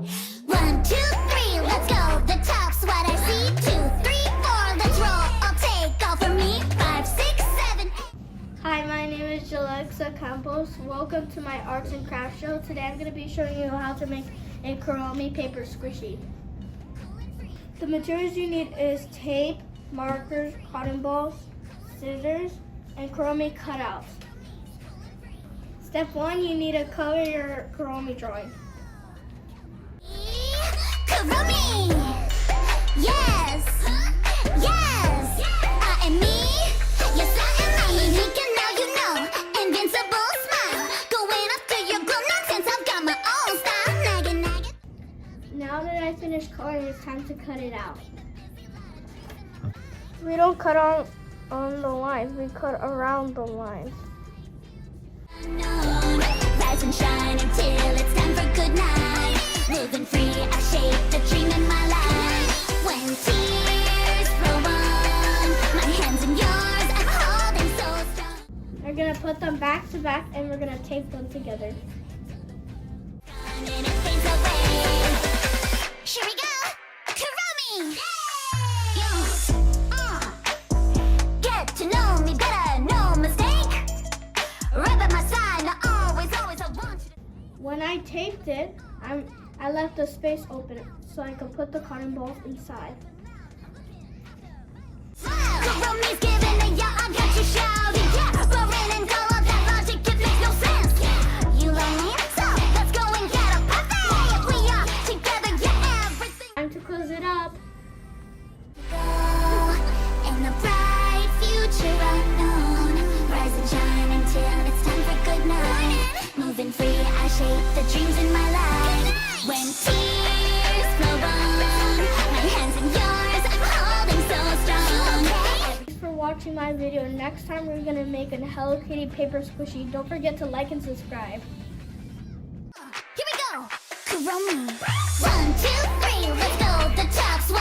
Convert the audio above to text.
1, 2, 3, let's go. The top's what I see. 2, 3, 4, let's roll. I'll take all for me. 5, 6, 7. Hi, my name is Jalexa Campos. Welcome to my arts and crafts show. Today I'm going to be showing you how to make a Kuromi paper squishy. The materials you need is tape, markers, cotton balls, scissors, and Kuromi cutouts. Step 1, you need to color your Kuromi drawing. Kuromi! Yes! Yes! I am me! Yes, I am me! Unique and now you know. Invincible smile. Going after your glow nonsense. I've got my own style. Nagging, nagging. Now that I finished coloring, it's time to cut it out. We don't cut on the lines, we cut around the lines. Rise and shine until it's time for good night. Moving free, I shape the dream in my life. When tears flow on, my hands in yours, I'm holding so strong. We're gonna put them back to back and we're gonna tape them together. And it fades away. Here we go, Kuromi! Get to know me better, no mistake. Right by my side, always I want you to. When I taped it, I left a space open so I could put the cotton balls inside. Kuromi's giving it, yeah, I got you shouting, yeah. Roaring and all of that logic, it makes no sense. You love me, so let's go and get a party. We are together, yeah, everything. Time to close it up. Go in the bright future unknown. Rise and shine until it's time for good night. Moving free, I shape the dreams in my life. When tears flow on, my hands in yours, I'm holding so strong. Thanks for watching my video. Next time we're gonna make a Hello Kitty paper squishy. Don't forget to like and subscribe. Here we go, Kuromi. 1, 2, 3, let's go. The top's what